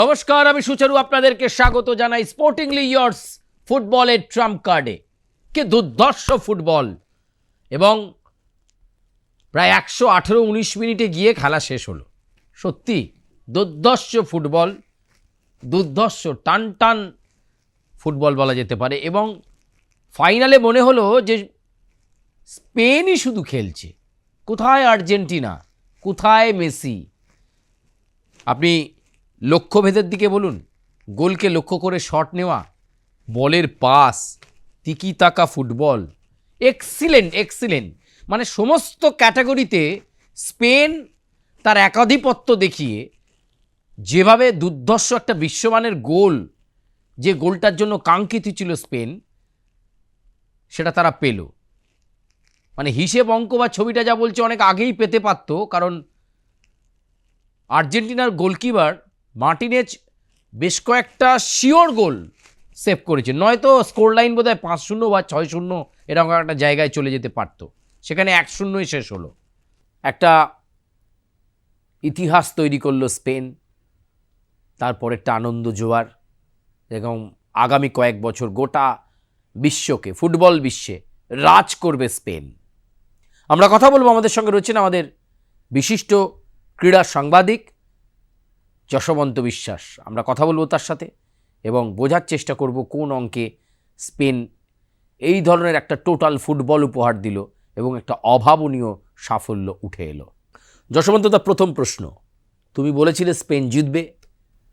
নমস্কার, আমি সুচারু আপনাদেরকে স্বাগত জানাই স্পোর্টিংলি ইয়ার্স ফুটবলের ট্রাম্প কার্ডে। কে দুর্ধর্ষ ফুটবল, এবং প্রায় 118-19 মিনিটে গিয়ে খেলা শেষ হলো। সত্যি দুর্ধর্ষ ফুটবল, দুর্ধর্ষ টান টান ফুটবল বলা যেতে পারে। এবং ফাইনালে মনে হলো যে স্পেনই শুধু খেলছে, কোথায় আর্জেন্টিনা, কোথায় মেসি। আপনি লক্ষ্যভেদের দিকে বলুন, গোলকে লক্ষ্য করে শট নেওয়া, বলের পাস, তিকি তাকা ফুটবল, এক্সিলেন্ট। মানে সমস্ত ক্যাটাগরিতে স্পেন তার একাধিপত্য দেখিয়ে যেভাবে দুর্ধর্ষ একটা বিশ্বমানের গোল, যে গোলটার জন্য কাঙ্ক্ষিত ছিল স্পেন, সেটা তারা পেল। মানে হিসেব অঙ্ক বা ছবিটা যা বলছে অনেক আগেই পেতে পারত, কারণ আর্জেন্টিনার গোলকিপার মার্টিনেজ বেশ কয়েকটা শিওর গোল সেভ করেছে, নয়তো স্কোর লাইন বোধহয় 5-0 বা 6-0 এরকম একটা জায়গায় চলে যেতে পারত। সেখানে 1-0 শেষ হলো। একটা ইতিহাস তৈরি করলো স্পেন। তারপরে একটা আনন্দ জোয়ার, এবং আগামী কয়েক বছর গোটা বিশ্বকে, ফুটবল বিশ্বে রাজ করবে স্পেন। আমরা কথা বলবো, আমাদের সঙ্গে রয়েছেন আমাদের বিশিষ্ট ক্রীড়া সাংবাদিক যশবন্ত বিশ্বাস। আমরা কথা বলবো তার সাথে এবং বোঝার চেষ্টা করব কোন অঙ্কে স্পেন এই ধরনের একটা টোটাল ফুটবল উপহার দিল এবং একটা অভাবনীয় সাফল্য উঠে এলো। যশবন্ত, তার প্রথম প্রশ্ন, তুমি বলেছিলে স্পেন জিতবে,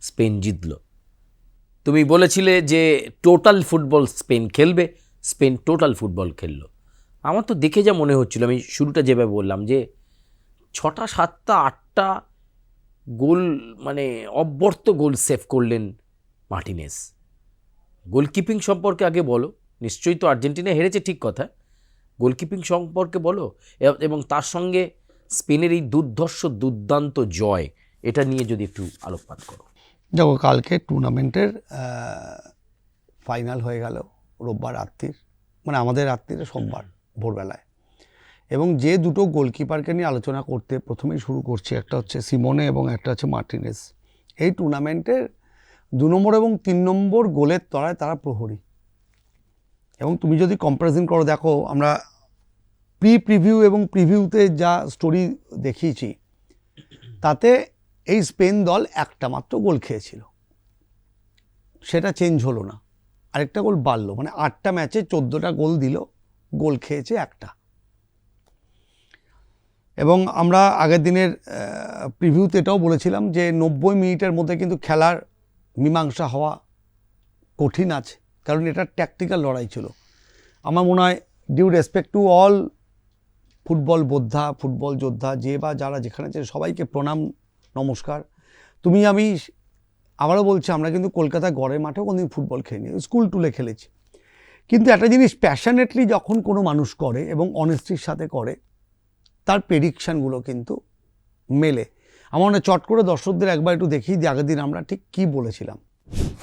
স্পেন জিতল। তুমি বলেছিলে যে টোটাল ফুটবল স্পেন খেলবে, স্পেন টোটাল ফুটবল খেললো। আমার তো দেখে যা মনে হচ্ছিল, আমি শুরুটা যেভাবে বললাম যে 6টা 7টা 8টা গোল, মানে অব্যর্থ গোল সেভ করলেন মার্টিনেজ। গোলকিপিং সম্পর্কে আগে বলো। নিশ্চয়ই তো আর্জেন্টিনা হেরেছে, ঠিক কথা, গোলকিপিং সম্পর্কে বলো, এবং তার সঙ্গে স্পেনের এই দুর্দান্ত জয়, এটা নিয়ে যদি একটু আলোকপাত করো। দেখো, কালকে টুর্নামেন্টের ফাইনাল হয়ে গেল রোববার রাত্রির, মানে আমাদের রাত্রিরে সোমবার ভোরবেলায়, এবং যে দুটো গোলকিপারকে নিয়ে আলোচনা করতে প্রথমেই শুরু করছি, একটা হচ্ছে সিমোনে এবং একটা হচ্ছে মার্টিনেজ। এই টুর্নামেন্টের 2 নম্বর এবং 3 নম্বর গোলের তলায় তারা প্রহরী। এবং তুমি যদি কম্পারিজন করো, দেখো আমরা প্রিভিউ এবং প্রিভিউতে যা স্টোরি দেখিয়েছি, তাতে এই স্পেন দল একটা মাত্র গোল খেয়েছিল, সেটা চেঞ্জ হলো না, আরেকটা গোল বাড়লো, মানে 8টা ম্যাচে 14টা গোল দিল, গোল খেয়েছে একটা। এবং আমরা আগের দিনের প্রিভিউতে এটাও বলেছিলাম যে 90 মিনিটের মধ্যে কিন্তু খেলার মীমাংসা হওয়া কঠিন আছে, কারণ এটা ট্যাকটিক্যাল লড়াই ছিল। আমার মনে হয় due respect to all football বোদ্ধা, ফুটবল যোদ্ধা, যে বা যারা যেখানে আছে সবাইকে প্রণাম, নমস্কার। তুমি আমি আবারও বলছি, আমরা কিন্তু কলকাতা গড়ের মাঠেও কোনোদিন ফুটবল খেলিনি, স্কুল টুলে খেলেছি। কিন্তু একটা জিনিস প্যাশনেটলি যখন কোনো মানুষ করে এবং অনেস্টির সাথে করে, তার প্রেডিকশানগুলো কিন্তু মেলে। আমার মনে চট করে দর্শকদের একবার একটু দেখিয়ে দিই আগের দিন আমরা ঠিক কী বলেছিলাম।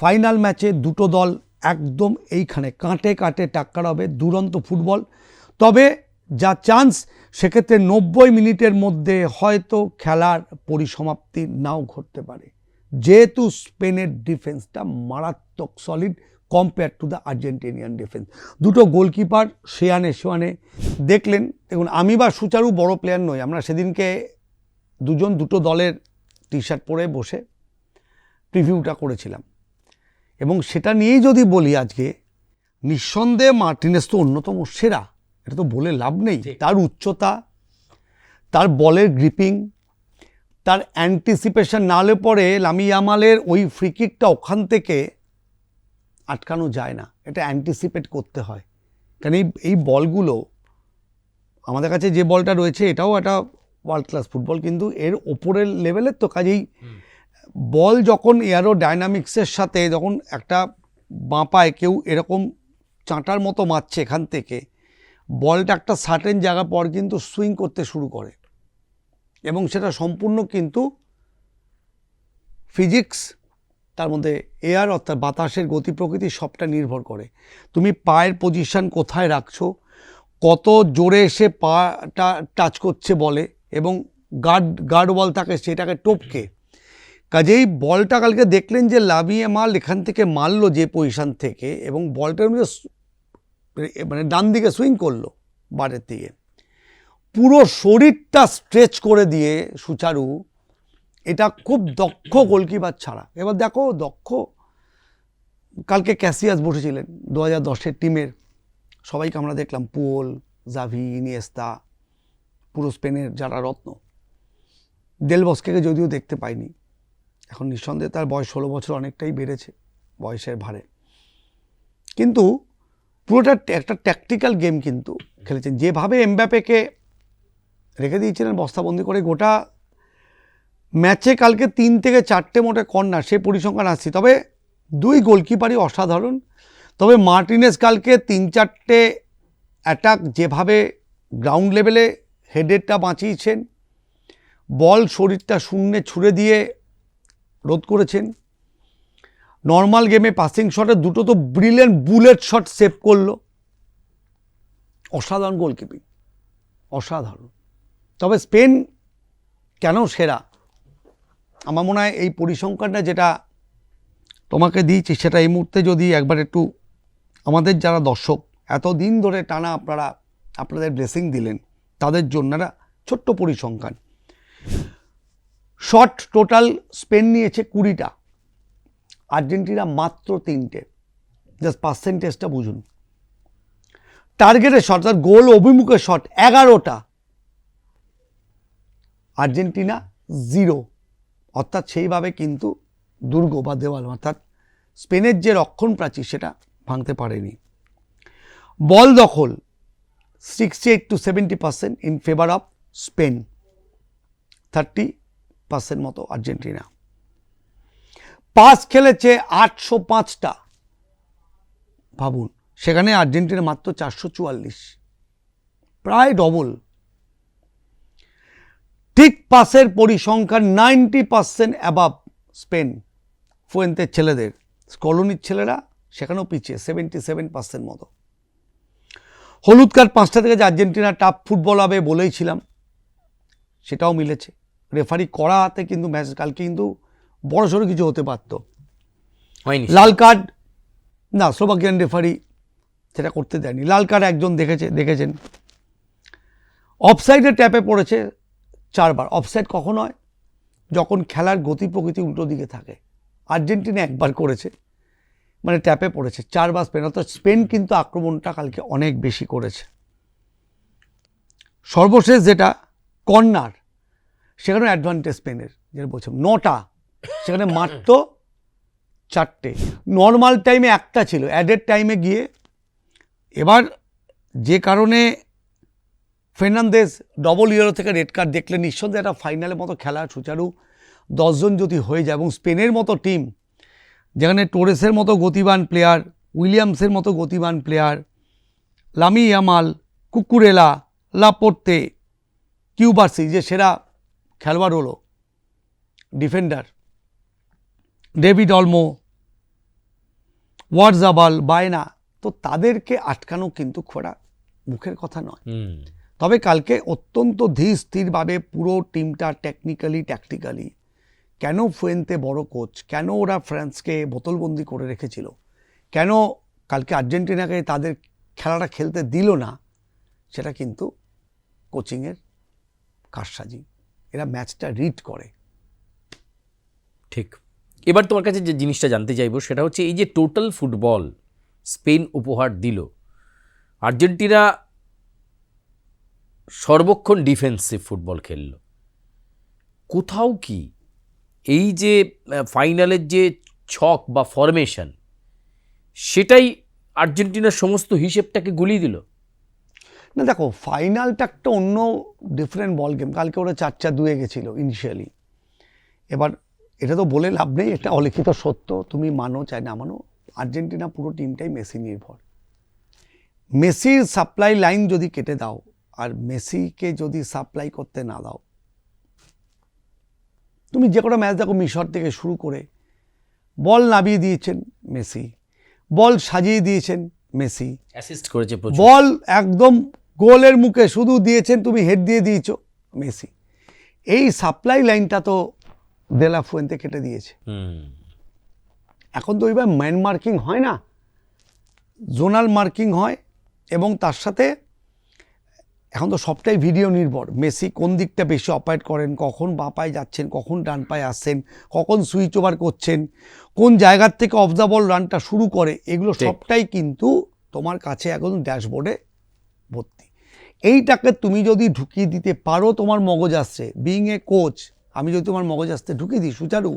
ফাইনাল ম্যাচে দুটো দল একদম এইখানে কাঁটে কাঁটে টাক্কার হবে, দুরন্ত ফুটবল। তবে যা চান্স, সেক্ষেত্রে 90 মিনিটের মধ্যে হয়তো খেলার পরিসমাপ্তি নাও ঘটতে পারে, যেহেতু স্পেনের ডিফেন্সটা মারাত্মক solid compare to the Argentinian defence. দুটো গোলকিপার সেয়ানে দেখলেন। দেখুন, আমি বা সুচারু বড় প্লেয়ার নই, আমরা সেদিনকে দুটো দলের টি শার্ট পরে বসে প্রিভিউটা করেছিলাম, এবং সেটা নিয়েই যদি বলি আজকে, নিঃসন্দেহে মার্টিনেজ তো অন্যতম সেরা, এটা তো বলে লাভ নেই। তার উচ্চতা, তার বলের গ্রিপিং, তার অ্যান্টিসিপেশন, না হলে পরে লামি ইয়ামালের ওই ফ্রি কিকটা ওখান থেকে আটকানো যায় না, এটা অ্যান্টিসিপেট করতে হয়। কারণ এই বলগুলো আমাদের কাছে যে বলটা রয়েছে, এটাও একটা ওয়ার্ল্ড ক্লাস ফুটবল, কিন্তু এর ওপরের লেভেলের। তো কাজেই বল যখন এয়ারো ডাইনামিক্সের সাথে, যখন একটা বাঁ পায়ে কেউ এরকম চাঁটার মতো মারছে, এখান থেকে বলটা একটা সার্টেন জায়গা পর কিন্তু সুইং করতে শুরু করে, এবং সেটা সম্পূর্ণ কিন্তু ফিজিক্স, তার মধ্যে এয়ার অর্থাৎ বাতাসের গতি প্রকৃতি সবটা নির্ভর করে। তুমি পায়ের পজিশন কোথায় রাখছো, কত জোরে এসে পাটা টাচ করছে বলে, এবং গার্ড বল থাকে সেটাকে টপকে কাজেই বলটা কালকে দেখলেন যে লামিয়ে মাল এখান থেকে মারলো যে পজিশন থেকে, এবং বলটার মধ্যে মানে ডান দিকে সুইং করলো বারের দিকে, পুরো শরীরটা স্ট্রেচ করে দিয়ে সুচারু, এটা খুব দক্ষ গোলকিপার ছাড়া। এবার দেখো দক্ষ, কালকে ক্যাসিয়াস বসেছিলেন 2010-এর টিমের, সবাইকে আমরা দেখলাম, পুয়োল, জাভি, ইনিয়েস্তা, পুরো স্পেনের যারা রত্ন। দেল বস্কেকে যদিও দেখতে পাইনি, এখন নিঃসন্দেহে তার বয়স 16 বছর অনেকটাই বেড়েছে বয়সের ভারে, কিন্তু পুরোটা একটা ট্যাকটিক্যাল গেম কিন্তু খেলেছেন। যেভাবে এমবাপ্পেকে রেখে দিয়েছিলেন বস্তাবন্দি করে গোটা ম্যাচে, কালকে 3 থেকে 4টে মোটে কর্নার, সেই পরিসংখ্যান আসছি, তবে 2 গোলকিপারই অসাধারণ। তবে মার্টিনেজ কালকে 3-4টে অ্যাটাক যেভাবে গ্রাউন্ড লেভেলে হেডেরটা বাঁচিয়েছেন, বল শরীরটা শূন্যে ছুড়ে দিয়ে রোধ করেছেন। নর্মাল গেমে পাসিং শটে 2টো তো ব্রিলিয়ান্ট বুলেট শট সেভ করলো। অসাধারণ গোলকিপিং, অসাধারণ। তবে স্পেন কেন সেরা, আমার মনে হয় এই পরিসংখ্যানটা যেটা তোমাকে দিয়েছি, সেটা এই মুহূর্তে যদি একবার একটু আমাদের যারা দর্শক এতদিন ধরে টানা আপনাদের ব্লেসিং দিলেন, তাদের জন্য একটা ছোট্ট পরিসংখ্যান। শট টোটাল স্পেন নিয়েছে 20টা, আর্জেন্টিনা মাত্র 3টে। জাস্ট পার্সেন্টেজটা বুঝুন। টার্গেটের শট, তার গোল অভিমুখের শট 11টা, আর্জেন্টিনা 0। অর্থাৎ সেইভাবে কিন্তু দুর্গ বা দেওয়াল, অর্থাৎ স্পেনের যে রক্ষণ প্রাচীর সেটা ভাঙতে পারেনি। বল দখল 68 to 70% in favour of Spain, 30% মতো আর্জেন্টিনা। পাস খেলেছে 805টা, ভাবুন, সেখানে আর্জেন্টিনা মাত্র 444, প্রায় ডবল। ঠিক পাসের পরিসংখ্যান 90% অ্যাবাভ স্পেন, ফুয়েন্তের ছেলেদের, স্কলোনির ছেলেরা সেখানেও পিছিয়ে 77% মতো। হলুদ কার্ড 5টা থেকে যে আর্জেন্টিনা টাফ ফুটবল হবে বলেইছিলাম, সেটাও মিলেছে। রেফারি করা হাতে কিন্তু ম্যাচ কালকে কিন্তু বড়সড় কিছু হতে পারত। লাল কার্ড না, স্লোভাকিয়ান রেফারি সেটা করতে দেয়নি। লাল কার্ড একজন দেখেছেন। অফসাইডে ট্যাপে পড়েছে 4বার। অফসাইড কখন হয়? যখন খেলার গতি প্রকৃতি উল্টো দিকে থাকে। আর্জেন্টিনা একবার করেছে, মানে ট্যাপে পড়েছে। 4বার স্পেন, অর্থাৎ স্পেন কিন্তু আক্রমণটা কালকে অনেক বেশি করেছে। সর্বশেষ যেটা কর্নার, সেখানেও অ্যাডভান্টেজ স্পেনের, যেটা বলছিলাম 9টা, সেখানে মাত্র 4টে। নর্মাল টাইমে 1টা ছিল, অ্যাডেড টাইমে গিয়ে এবার যে কারণে ফের্নান্দেজ ডবল ইয়েলো থেকে রেড কার্ড দেখলে, নিঃসন্দেহে একটা ফাইনালের মতো খেলা সুচারু 10 জন যদি হয়ে যায়, এবং স্পেনের মতো টিম যেখানে টোরেসের মতো গতিবান প্লেয়ার, উইলিয়ামসের মতো গতিবান প্লেয়ার, লামি ইয়ামাল, কুকুরেলা, লাপোর্তে, কিউবার্সি যে সেরা খেলোয়াড় হলো ডিফেন্ডার, ডেভিড অলমো, ওয়ার্জাবাল, বায়না, তো তাদেরকে আটকানো কিন্তু খোড়া মুখের কথা নয়। তবে কালকে অত্যন্ত ধীর স্থিরভাবে পুরো টিমটা ট্যাকটিক্যালি, কেন ফুয়েন্তে বড় কোচ, কেন ওরা ফ্রান্সকে বোতলবন্দি করে রেখেছিল, কেন কালকে আর্জেন্টিনাকে তাদের খেলাটা খেলতে দিল না, সেটা কিন্তু কোচিংয়ের কারসাজি। এরা ম্যাচটা রিড করে। ঠিক। এবার তোমার কাছে যে জিনিসটা জানতে চাইবো সেটা হচ্ছে, এই যে টোটাল ফুটবল স্পেন উপহার দিল, আর্জেন্টিনা সর্বক্ষণ ডিফেন্সিভ ফুটবল খেলল, কোথাও কি এই যে ফাইনালের যে ছক বা ফরমেশন, সেটাই আর্জেন্টিনার সমস্ত হিসেবটাকে গুলিয়ে দিল? না দেখো, ফাইনালটা একটা অন্য ডিফারেন্ট বল গেম। কালকে ওরা 4-2 গেছিলো ইনিশিয়ালি। এবার এটা তো বলে লাভ নেই, এটা অলিখিত সত্য, তুমি মানো চাই না মানো, আর্জেন্টিনা পুরো টিমটাই মেসি নির্ভর। মেসির সাপ্লাই লাইন যদি কেটে দাও আর মেসিকে যদি সাপ্লাই করতে না দাও, তুমি যে কোনো ম্যাচ দেখো, মিশর থেকে শুরু করে বল নামিয়ে দিয়েছেন মেসি, বল সাজিয়ে দিয়েছেন মেসি, অ্যাসিস্ট করেছে প্রচুর, বল একদম গোলের মুখে শুধু দিয়েছেন, তুমি হেড দিয়ে দিয়েছো মেসি। এই সাপ্লাই লাইনটা তো দেলা ফুয়েন্তে কেটে দিয়েছে। এখন তো ওইভাবে ম্যান মার্কিং হয় না, জোনাল মার্কিং হয়, এবং তার সাথে এখন তো সবটাই ভিডিও নির্ভর। মেসি কোন দিকটা বেশি অপারেট করেন, কখন বাঁ পায়ে যাচ্ছেন, কখন ডান পায়ে আসছেন, কখন সুইচ ওভার করছেন, কোন জায়গার থেকে অফ দ্য বল রানটা শুরু করে, এগুলো সবটাই কিন্তু তোমার কাছে এখন ড্যাশবোর্ডে ভর্তি। এইটাকে তুমি যদি ঢুকিয়ে দিতে পারো তোমার মগজাস্ত্রে, বিইং এ কোচ, আমি যদি তোমার মগজাস্ত্রে ঢুকিয়ে দিই সুচারু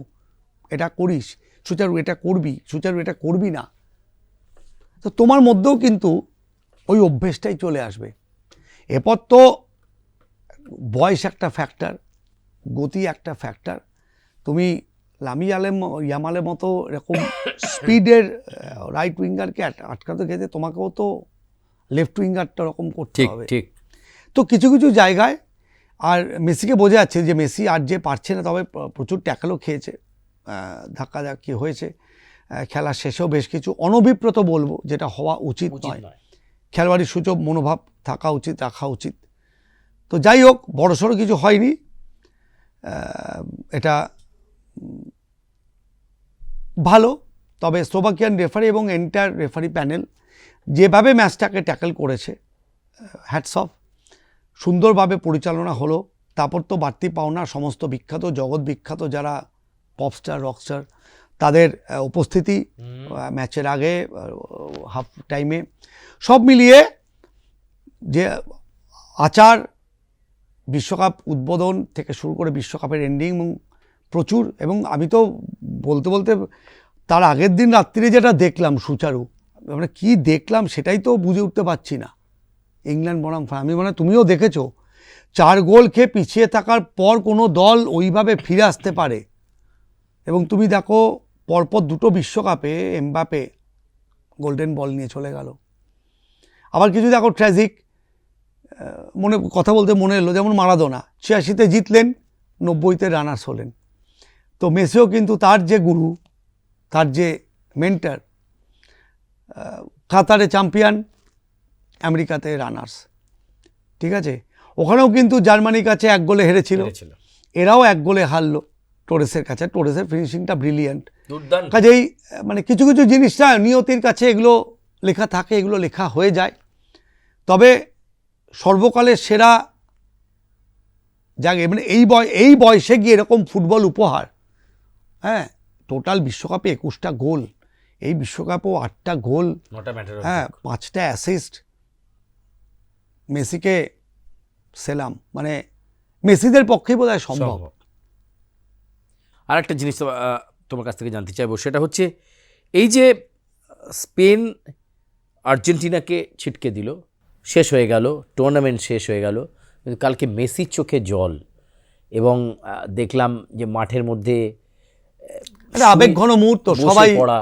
এটা করিস, সুচারু এটা করবি, সুচারু এটা করবি না, তো তোমার মধ্যেও কিন্তু ওই অভ্যেসটাই চলে আসবে। এরপর তো বয়স একটা ফ্যাক্টর, গতি একটা ফ্যাক্টর। তুমি ইয়ামালের মতো এরকম স্পিডের রাইট উইঙ্গারকে আটকাতে গেলে তোমাকেও তো লেফট উইঙ্গারটা ওরকম করতে হবে। ঠিক। তো কিছু কিছু জায়গায় আর মেসিকে বোঝা যাচ্ছে যে মেসি আর যে পারছে না, তবে প্রচুর ট্যাকেলও খেয়েছে, ধাক্কাধাক্কি হয়েছে, খেলার শেষেও বেশ কিছু অনভিপ্রেত বলবো, যেটা হওয়া উচিত নয়। খেলোয়াড়ি সূচক মনোভাব থাকা উচিত, রাখা উচিত। তো যাই হোক, বড়সড় কিছু হয়নি, এটা ভালো। তবে স্লোভাকিয়ান রেফারি এবং এন্টায়ার রেফারি প্যানেল যেভাবে ম্যাচটাকে ট্যাকেল করেছে, হ্যাটস অফ, সুন্দরভাবে পরিচালনা হলো। তারপর তো বাড়তি পাওনা সমস্ত বিখ্যাত, জগৎ বিখ্যাত যারা পপস্টার, রকস্টার, তাদের উপস্থিতি ম্যাচের আগে, হাফ টাইমে, সব মিলিয়ে যে আচার, বিশ্বকাপ উদ্বোধন থেকে শুরু করে বিশ্বকাপের এন্ডিং এবং প্রচুর, এবং আমি তো বলতে বলতে তার আগের দিন রাত্রিরে যেটা দেখলাম সুচারু, মানে কী দেখলাম সেটাই তো বুঝে উঠতে পারছি না। ইংল্যান্ড বনাম আমি মানে তুমিও দেখেছো, 4 গোল খেয়ে পিছিয়ে থাকার পর কোনো দল ওইভাবে ফিরে আসতে পারে। এবং তুমি দেখো পরপর 2টো বিশ্বকাপে এমবাপে গোল্ডেন বল নিয়ে চলে গেল। আবার কিছু দেখো ট্র্যাজিক, মনে কথা বলতে মনে এলো, যেমন মারাদোনা 86-তে জিতলেন, 90-তে রানার্স হলেন। তো মেসিও কিন্তু তার যে গুরু, তার যে মেন্টার, কাতারে চ্যাম্পিয়ন, আমেরিকাতে রানার্স, ঠিক আছে, ওখানেও কিন্তু জার্মানির কাছে 1 গোলে হেরেছিল, এরাও 1 গোলে হারলো টোরেসের কাছে। টোরেসের ফিনিশিংটা ব্রিলিয়ান্ট, কাজেই মানে কিছু কিছু জিনিসটা নিয়তির কাছে এগুলো লেখা থাকে, এগুলো লেখা হয়ে যায়। তবে সর্বকালের সেরা জায়গায় মানে এই বয়সে গিয়ে এরকম ফুটবল উপহার, হ্যাঁ, টোটাল বিশ্বকাপে 21টা গোল, এই বিশ্বকাপেও 8টা গোল, হ্যাঁ, 5টা অ্যাসিস্ট, মেসিকে সেলাম, মানে মেসিদের পক্ষেই বোধহয় সম্ভব। আর একটা জিনিস তোমার কাছ থেকে জানতে চাইবো, সেটা হচ্ছে এই যে স্পেন আর্জেন্টিনাকে ছিটকে দিল, শেষ হয়ে গেল, টুর্নামেন্ট শেষ হয়ে গেল, কিন্তু কালকে মেসির চোখে জল, এবং দেখলাম যে মাঠের মধ্যে আবেগঘন মুহূর্ত, সবাই পড়া,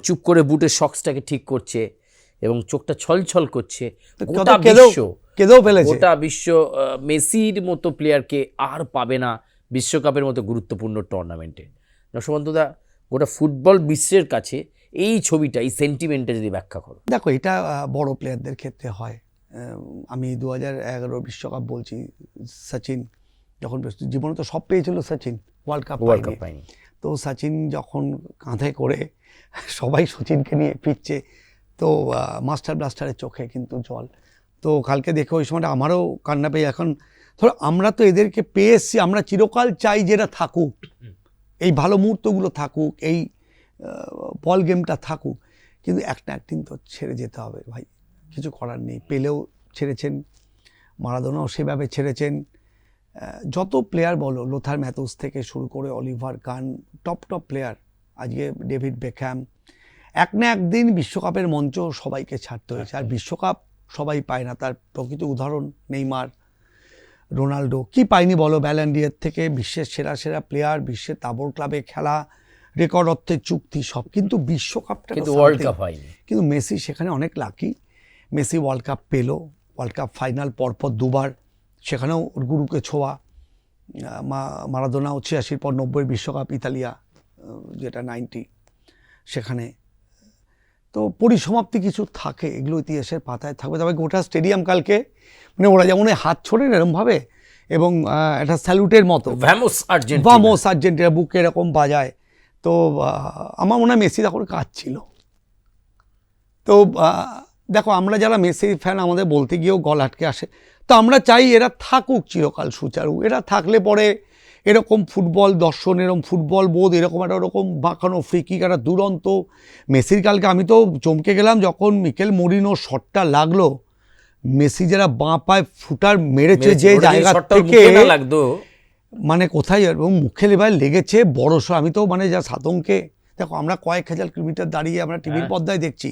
চুপ করে বুটের সক্সটাকে ঠিক করছে এবং চোখটা ছলছল করছে। গোটা বিশ্ব মেসির মতো প্লেয়ারকে আর পাবে না বিশ্বকাপের মতো গুরুত্বপূর্ণ টুর্নামেন্টে। যশবন্তদা, গোটা ফুটবল বিশ্বের কাছে এই ছবিটা, এই সেন্টিমেন্টটা যদি ব্যাখ্যা করো। দেখো, এটা বড় প্লেয়ারদের ক্ষেত্রে হয়। আমি 2011 বিশ্বকাপ বলছি, সচিন যখন জীবনে তো সব পেয়েছিল সচিন, ওয়ার্ল্ড কাপ পায়নি। তো সচিন যখন কাঁধে করে সবাই সচিনকে নিয়ে ফিরছে, তো মাস্টার ব্লাস্টারের চোখে কিন্তু জল। তো কালকে দেখে ওই সময়টা আমারও কান্না পেয়ে, এখন ধরো আমরা তো এদেরকে পেয়ে এসছি, আমরা চিরকাল চাই যেটা থাকুক, এই ভালো মুহূর্তগুলো থাকুক, এই বল গেমটা থাকুক, কিন্তু একটা একদিন তো ছেড়ে যেতে হবে ভাই, কিছু করার নেই। পেলেও ছেড়েছেন, মারাদোনাও সেভাবে ছেড়েছেন, যত প্লেয়ার বলো, লোথার ম্যাথুস থেকে শুরু করে অলিভার কান, টপ প্লেয়ার, আজকে ডেভিড বেকহ্যাম, এক না একদিন বিশ্বকাপের মঞ্চ সবাইকে ছাড়তে হয়েছে। আর বিশ্বকাপ সবাই পায় না, তার প্রকৃত উদাহরণ নেইমার, রোনাল্ডো কি পায়নি বলো, ব্যালন ডি'র থেকে বিশ্বের সেরা সেরা প্লেয়ার, বিশ্বের তাবড় ক্লাবে খেলা, রেকর্ড অর্থের চুক্তি, সব, কিন্তু বিশ্বকাপটা ওয়ার্ল্ড কাপ হয়নি। কিন্তু মেসি সেখানে অনেক লাকি, মেসি ওয়ার্ল্ড কাপ পেল, ওয়ার্ল্ড কাপ ফাইনাল পরপর 2বার, সেখানেও ওর গুরুকে ছোঁয়া। মারাদোনাও 86 পর 90 বিশ্বকাপ, ইতালিয়া যেটা 90, সেখানে তো পরিসমাপ্তি কিছু থাকে, এগুলো ইতিহাসের পাতায় থাকবে। তবে গোটা স্টেডিয়াম কালকে মানে ওরা যেমন হাত ছোড়েন এরমভাবে, এবং একটা স্যালুটের মতো ভামোস আর্জেন্টিনা বুকে এরকম বাজায়। তো আমার মনে হয় মেসি তখন কাঁদছিল। তো দেখো, আমরা যারা মেসি ফ্যান আমাদের বলতে গিয়েও গলা আটকে আসে। তো আমরা চাই এরা থাকুক চিরকাল সুচারু। এরা থাকলে পরে এরকম ফুটবল দর্শন, এরকম ফুটবল বোধ, এরকম একটা ওরকম বাঁকানো ফ্রিকিক, একটা দুরন্ত মেসির কালকে আমি তো চমকে গেলাম যখন মিকেল মরিনো শটটা লাগলো, মেসি যারা বাঁ পায়ে ফুটার মেরেছে যে জায়গা থেকে, মানে কোথায় এবং মুখে এবার লেগেছে বড়সড়। আমি তো মানে যা সাতঙ্কে, দেখো আমরা কয়েক হাজার কিলোমিটার দাঁড়িয়ে আমরা টিভির পর্দায় দেখছি,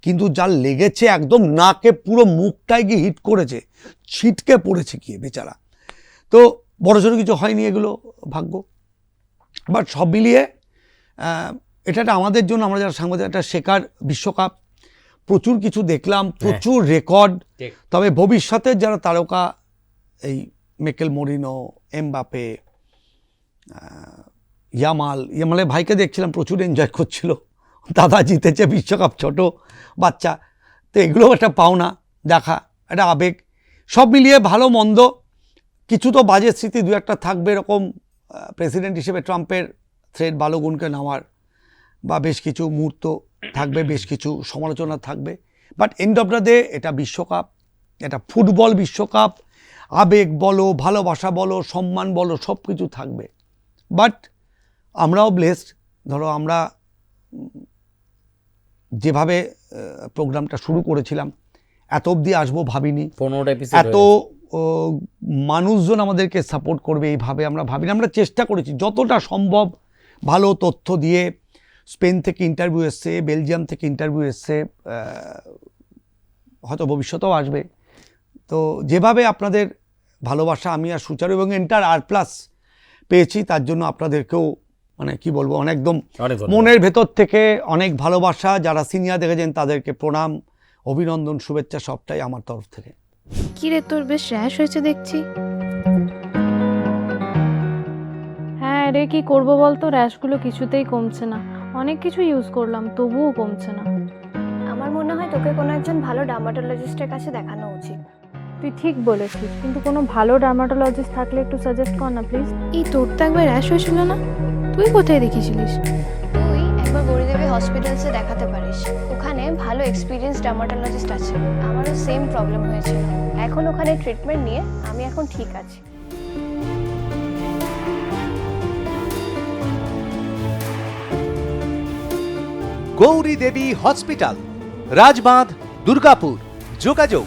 কিন্তু যা লেগেছে একদম নাকে পুরো মুখটায় গিয়ে হিট করেছে, ছিটকে পড়েছে গিয়ে বেচারা। তো বড়সড় কিছু হয়নি, এগুলো ভাগ্য। বাট সব মিলিয়ে এটা আমাদের জন্য, আমরা যারা সাংবাদিক, একটা শেখার বিশ্বকাপ। প্রচুর কিছু দেখলাম, প্রচুর রেকর্ড। তবে ভবিষ্যতের যারা তারকা, এই মিকেল মরিনো, এমবাপে, ইয়ামালের ভাইকে দেখছিলাম প্রচুর এনজয় করছিল, দাদা জিতেছে বিশ্বকাপ, ছোট বাচ্চা। তো এগুলো একটা পাওনা, দেখা একটা আবেগ। সব মিলিয়ে ভালো মন্দ কিছু তো বাজে স্মৃতি দু একটা থাকবে, এরকম প্রেসিডেন্ট হিসেবে ট্রাম্পের থ্রেড বালগুনকে নেওয়ার, বা বেশ কিছু মুহূর্ত থাকবে, বেশ কিছু সমালোচনা থাকবে। But end of the day এটা বিশ্বকাপ, এটা ফুটবল বিশ্বকাপ। আবেগ বলো, ভালোবাসা বলো, সম্মান বলো, সব কিছু থাকবে। বাট আমরাও ব্লেসড। ধরো আমরা যেভাবে প্রোগ্রামটা শুরু করেছিলাম, এত অবধি আসবো ভাবিনি, এত মানুষজন আমাদেরকে সাপোর্ট করবে এইভাবে আমরা ভাবিনি। আমরা চেষ্টা করেছি যতটা সম্ভব ভালো তথ্য দিয়ে। স্পেন থেকে ইন্টারভিউ এসছে, বেলজিয়াম থেকে ইন্টারভিউ এসছে, হয়তো ভবিষ্যতেও আসবে। তো যেভাবে আপনাদের ভালোবাসা আমি আর সুচারু এবং এন্টার R+ পেয়েছি, তার জন্য আপনাদেরকেও মানে কি বলবো, একদম মনের ভেতর থেকে অনেক ভালোবাসা। যারা সিনিয়র দেখেছেন তাদেরকে প্রণাম, অভিনন্দন, শুভেচ্ছা, সবটাই আমার তরফ থেকে। কি রে, তোর বেশ র্যাশ হয়েছে দেখছি। হ্যাঁ রে, কি করবো বলতো, র্যাশগুলো কিছুতেই কমছে না। অনেক কিছু ইউজ করলাম তবুও কমছে না। আমার মনে হয় তোকে কোনো একজন ভালো ডার্মাটোলজিস্টের কাছে দেখানো উচিত। তুই ঠিক বলেছিস, কিন্তু কোনো ভালো ডার্মাটোলজিস্ট থাকলে একটু সাজেস্ট কর না প্লিজ। এই তোর তো একবার র্যাশ হয়েছিল না, তুই কোথায় দেখিয়েছিলিস? তুই একবার গৌরীদেবী হসপিটালসে দেখাতে পারিস, ওখানে ভালো এক্সপিরিয়েন্স ডার্মাটোলজিস্ট আছে। আমারও সেম প্রবলেম হয়েছিল, এখন ওখানে ট্রিটমেন্ট নিয়ে আমি এখন ঠিক আছি। গৌরী দেবী হসপিটাল, রাজবাঁধ, দুর্গাপুর। যোগাযোগ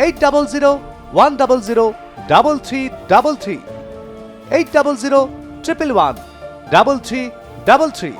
8001003333, 8001113333।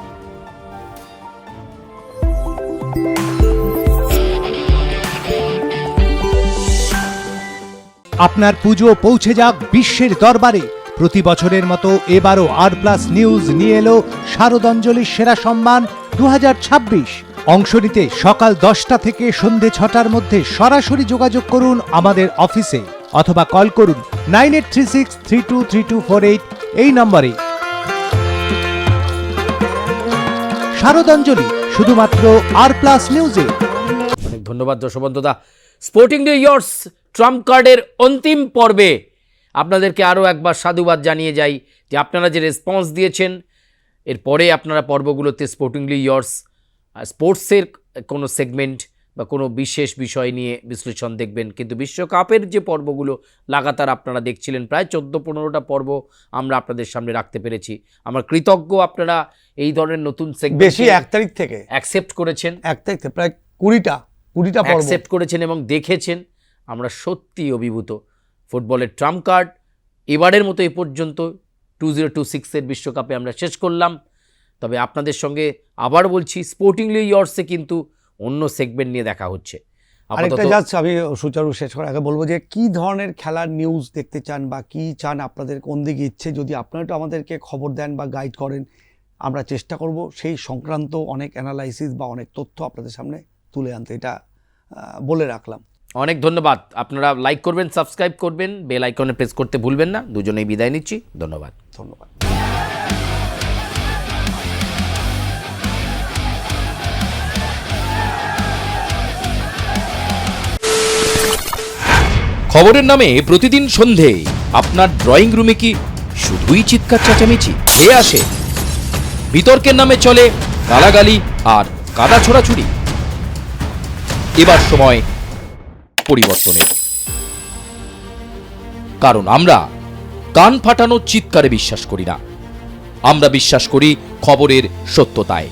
আপনার পুজো পৌঁছে যাক বিশ্বের দরবারে। প্রতি বছরের মতো এবারও R+ নিউজ নিয়ে এলো শারদাঞ্জলির সেরা সম্মান 2026। অংশ নিতে সকাল 10টা থেকে সন্ধে 6টার মধ্যে সরাসরি যোগাযোগ করুন আমাদের অফিসে, অথবা কল করুন 9836323248 এই নম্বরে। শারদাঞ্জলি শুধুমাত্র R+ নিউজে। অনেক ধন্যবাদ যশবন্তদা। স্পোর্টিংলি ইয়র্স ট্রাম্প কার্ডের অন্তিম পর্বে আপনাদেরকে আরও একবার সাধুবাদ জানিয়ে যাই যে আপনারা যে রেসপন্স দিয়েছেন, এরপরে আপনারা পর্বগুলোতে স্পোর্টিংলি ইয়র্স স্পোর্টসের কোনো সেগমেন্ট বা কোনো বিশেষ বিষয় নিয়ে বিশ্লেষণ দেখবেন। কিন্তু বিশ্বকাপের যে পর্বগুলো লাগাতার আপনারা দেখছিলেন, প্রায় 14-15টা পর্ব আমরা আপনাদের সামনে রাখতে পেরেছি। আমরা কৃতজ্ঞ আপনারা এই ধরনের নতুন সেগমেন্ট বেশি 1 তারিখ থেকে অ্যাকসেপ্ট করেছেন, 1 তারিখ থেকে প্রায় 20টা পর্ব অ্যাকসেপ্ট করেছেন এবং দেখেছেন। আমরা সত্যি অভিভূত। ফুটবলের ট্রাম্প কার্ড এবারের মতো এ পর্যন্ত 2026-এর বিশ্বকাপে আমরা শেষ করলাম। তবে আপনাদের সঙ্গে আবার বলছি, স্পোর্টিংলি ইয়র্সে কিন্তু অন্য সেগমেন্ট নিয়ে দেখা হচ্ছে। আরেকটা জাস্ট আমি সুচারু শেষ করার আগে বলবো যে কি ধরনের খেলার নিউজ দেখতে চান বা কি চান, আপনাদের কোন দিকে ইচ্ছে, যদি আপনারা একটু আমাদেরকে খবর দেন বা গাইড করেন, আমরা চেষ্টা করব সেই সংক্রান্ত অনেক অ্যানালাইসিস বা অনেক তথ্য আপনাদের সামনে তুলে আনতে। এটা বলে রাখলাম। অনেক ধন্যবাদ। আপনারা লাইক করবেন, সাবস্ক্রাইব করবেন, বেল আইকনে প্রেস করতে ভুলবেন না। দুজনেই বিদায় নিচ্ছি। ধন্যবাদ। খবরের নামে প্রতিদিন সন্ধে আপনার ড্রয়িং রুমে কি শুধুই চিৎকার চেঁচামেচি হে আসে? বিতর্কের নামে চলে গালাগালি আর কাদা ছোড়াছুড়ি। এবার সময় পরিবর্তনের, কারণ আমরা কান ফাটানো চিৎকারে বিশ্বাস করি না। আমরা বিশ্বাস করি খবরের সত্যতায়।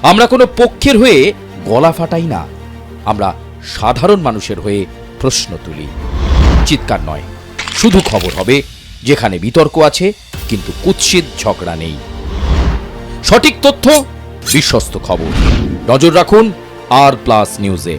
আমরা কোনো পক্ষের হয়ে গলা ফাটাই না, আমরা সাধারণ মানুষের হয়ে প্রশ্ন তুলি। চিৎকার নয়, শুধু খবর হবে যেখানে বিতর্ক আছে কিন্তু কুৎসিত ঝগড়া নেই। সঠিক তথ্য, বিশ্বস্ত খবর। নজর রাখুন আর প্লাস নিউজে।